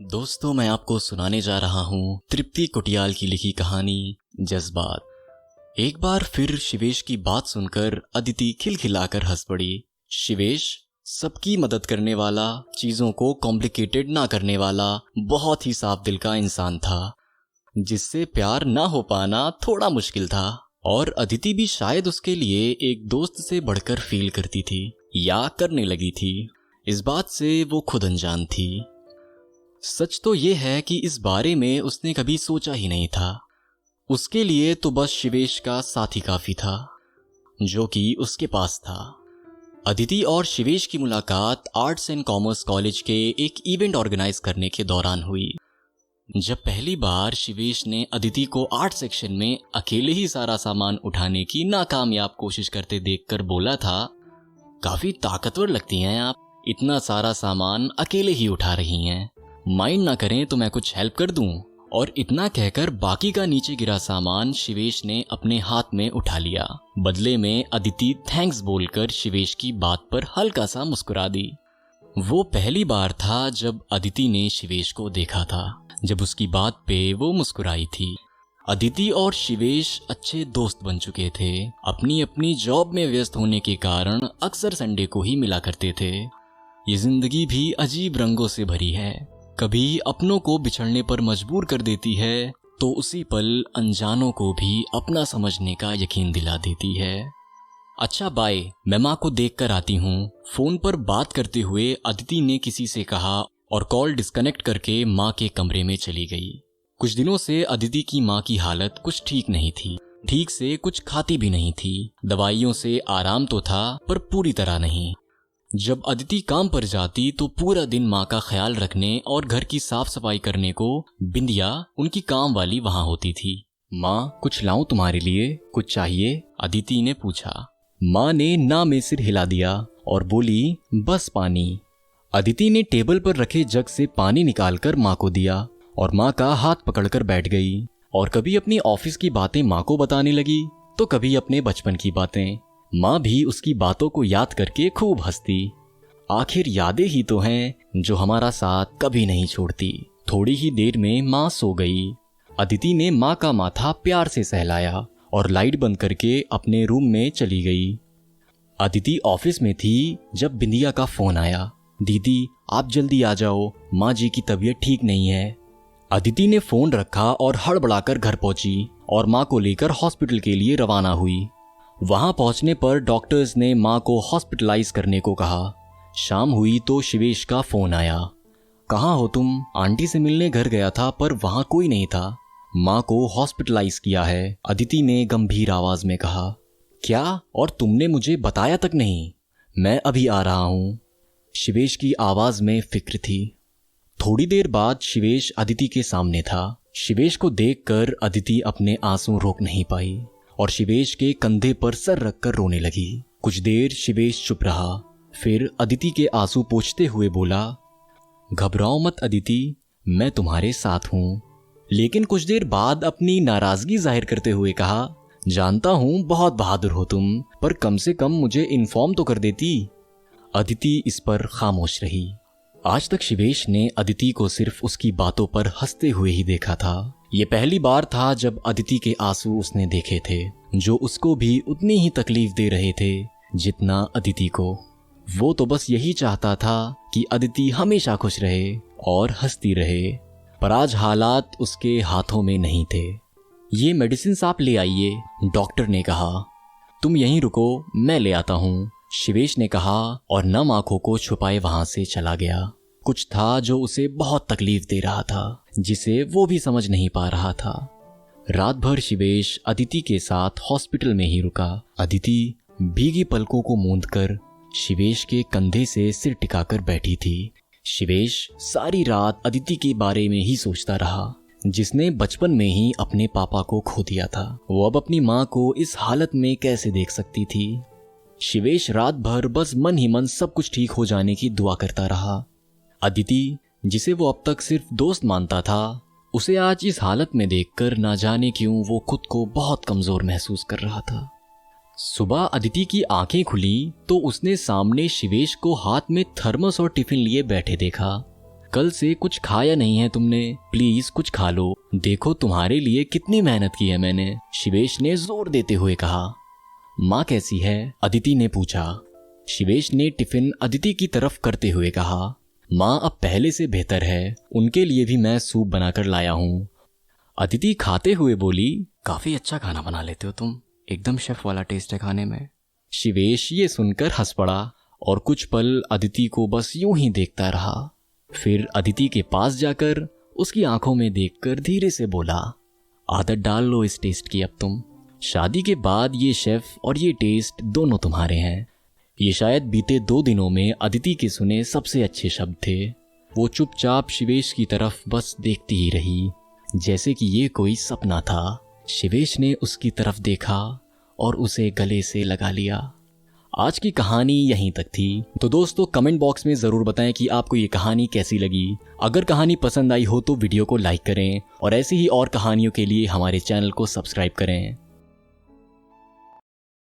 दोस्तों, मैं आपको सुनाने जा रहा हूँ तृप्ति कुटियाल की लिखी कहानी जज्बात। एक बार फिर शिवेश की बात सुनकर अदिति खिलखिलाकर हंस पड़ी। शिवेश सबकी मदद करने वाला, चीजों को कॉम्प्लिकेटेड ना करने वाला, बहुत ही साफ दिल का इंसान था, जिससे प्यार ना हो पाना थोड़ा मुश्किल था। और अदिति भी शायद उसके लिए एक दोस्त से बढ़कर फील करती थी या करने लगी थी। इस बात से वो खुद अनजान थी। सच तो ये है कि इस बारे में उसने कभी सोचा ही नहीं था। उसके लिए तो बस शिवेश का साथी काफी था, जो कि उसके पास था। अदिति और शिवेश की मुलाकात आर्ट्स एंड कॉमर्स कॉलेज के एक इवेंट ऑर्गेनाइज करने के दौरान हुई। जब पहली बार शिवेश ने अदिति को आर्ट सेक्शन में अकेले ही सारा सामान उठाने की नाकामयाब कोशिश करते देखकर बोला था, काफी ताकतवर लगती हैं आप, इतना सारा सामान अकेले ही उठा रही हैं, माइंड ना करें तो मैं कुछ हेल्प कर दूं। और इतना कहकर बाकी का नीचे गिरा सामान शिवेश ने अपने हाथ में उठा लिया। बदले में अदिति थैंक्स बोलकर शिवेश की बात पर हल्का सा मुस्कुरा दी। वो पहली बार था जब अदिति ने शिवेश को देखा था, जब उसकी बात पे वो मुस्कुराई थी। अदिति और शिवेश अच्छे दोस्त बन चुके थे। अपनी अपनी जॉब में व्यस्त होने के कारण अक्सर संडे को ही मिला करते थे। ये जिंदगी भी अजीब रंगों से भरी है, कभी अपनों को बिछड़ने पर मजबूर कर देती है, तो उसी पल अनजानों को भी अपना समझने का यकीन दिला देती है। अच्छा बाय, मैं माँ को देख कर आती हूँ। फोन पर बात करते हुए अदिति ने किसी से कहा और कॉल डिस्कनेक्ट करके माँ के कमरे में चली गई। कुछ दिनों से अदिति की माँ की हालत कुछ ठीक नहीं थी। ठीक से कुछ खाती भी नहीं थी। दवाइयों से आराम तो था, पर पूरी तरह नहीं। जब अदिति काम पर जाती तो पूरा दिन माँ का ख्याल रखने और घर की साफ सफाई करने को बिंदिया, उनकी काम वाली, वहां होती थी। माँ, कुछ लाऊं तुम्हारे लिए, कुछ चाहिए? अदिति ने पूछा। माँ ने ना में सिर हिला दिया और बोली, बस पानी। अदिति ने टेबल पर रखे जग से पानी निकालकर माँ को दिया और माँ का हाथ पकड़कर बैठ गई। और कभी अपनी ऑफिस की बातें माँ को बताने लगी, तो कभी अपने बचपन की बातें। माँ भी उसकी बातों को याद करके खूब हंसती। आखिर यादें ही तो हैं जो हमारा साथ कभी नहीं छोड़ती। थोड़ी ही देर में माँ सो गई। अदिति ने माँ का माथा प्यार से सहलाया और लाइट बंद करके अपने रूम में चली गई। अदिति ऑफिस में थी जब बिंदिया का फोन आया। दीदी, आप जल्दी आ जाओ, माँ जी की तबीयत ठीक नहीं है। अदिति ने फोन रखा और हड़बड़ाकर घर पहुंची और माँ को लेकर हॉस्पिटल के लिए रवाना हुई। वहां पहुंचने पर डॉक्टर्स ने माँ को हॉस्पिटलाइज करने को कहा। शाम हुई तो शिवेश का फोन आया। कहाँ हो तुम? आंटी से मिलने घर गया था पर वहां कोई नहीं था। माँ को हॉस्पिटलाइज किया है, अदिति ने गंभीर आवाज में कहा। क्या? और तुमने मुझे बताया तक नहीं? मैं अभी आ रहा हूं। शिवेश की आवाज में फिक्र थी। थोड़ी देर बाद शिवेश अदिति के सामने था। शिवेश को देखकर अदिति अपने आंसू रोक नहीं पाई और शिवेश के कंधे पर सर रखकर रोने लगी। कुछ देर शिवेश चुप रहा, फिर अदिति के आंसू पोंछते हुए बोला, घबराओ मत अदिति, मैं तुम्हारे साथ हूं। लेकिन कुछ देर बाद अपनी नाराजगी जाहिर करते हुए कहा, जानता हूं बहुत बहादुर हो तुम, पर कम से कम मुझे इन्फॉर्म तो कर देती। अदिति इस पर खामोश रही। आज तक शिवेश ने अदिति को सिर्फ उसकी बातों पर हंसते हुए ही देखा था। ये पहली बार था जब अदिति के आंसू उसने देखे थे, जो उसको भी उतनी ही तकलीफ दे रहे थे जितना अदिति को। वो तो बस यही चाहता था कि अदिति हमेशा खुश रहे और हंसती रहे, पर आज हालात उसके हाथों में नहीं थे। ये मेडिसिन आप ले आइए, डॉक्टर ने कहा। तुम यहीं रुको, मैं ले आता हूँ, शिवेश ने कहा और नम आंखों को छुपाए वहां से चला गया। कुछ था जो उसे बहुत तकलीफ दे रहा था, जिसे वो भी समझ नहीं पा रहा था। रात भर शिवेश अदिति के साथ हॉस्पिटल में ही रुका। अदिति भीगी पलकों को मूंदकर शिवेश के कंधे से सिर टिकाकर बैठी थी। शिवेश सारी रात अदिति के बारे में ही सोचता रहा, जिसने बचपन में ही अपने पापा को खो दिया था। वो अब अपनी माँ को इस हालत में कैसे देख सकती थी। शिवेश रात भर बस मन ही मन सब कुछ ठीक हो जाने की दुआ करता रहा। अदिति, जिसे वो अब तक सिर्फ दोस्त मानता था, उसे आज इस हालत में देखकर ना जाने क्यों वो खुद को बहुत कमजोर महसूस कर रहा था। सुबह अदिति की आंखें खुली तो उसने सामने शिवेश को हाथ में थर्मस और टिफिन लिए बैठे देखा। कल से कुछ खाया नहीं है तुमने, प्लीज कुछ खा लो, देखो तुम्हारे लिए कितनी मेहनत की है मैंने, शिवेश ने जोर देते हुए कहा। माँ कैसी है? अदिति ने पूछा। शिवेश ने टिफिन अदिति की तरफ करते हुए कहा, माँ अब पहले से बेहतर है, उनके लिए भी मैं सूप बनाकर लाया हूँ। अदिति खाते हुए बोली, काफी अच्छा खाना बना लेते हो तुम, एकदम शेफ वाला टेस्ट है खाने में। शिवेश ये सुनकर हंस पड़ा और कुछ पल अदिति को बस यूं ही देखता रहा। फिर अदिति के पास जाकर उसकी आंखों में देखकर धीरे से बोला, आदत डाल लो इस टेस्ट की अब तुम, शादी के बाद ये शेफ और ये टेस्ट दोनों तुम्हारे हैं। ये शायद बीते 2 दिनों में अदिति के सुने सबसे अच्छे शब्द थे। वो चुपचाप शिवेश की तरफ बस देखती ही रही, जैसे कि ये कोई सपना था। शिवेश ने उसकी तरफ देखा और उसे गले से लगा लिया। आज की कहानी यहीं तक थी। तो दोस्तों कमेंट बॉक्स में ज़रूर बताएं कि आपको ये कहानी कैसी लगी। अगर कहानी पसंद आई हो तो वीडियो को लाइक करें और ऐसी ही और कहानियों के लिए हमारे चैनल को सब्सक्राइब करें।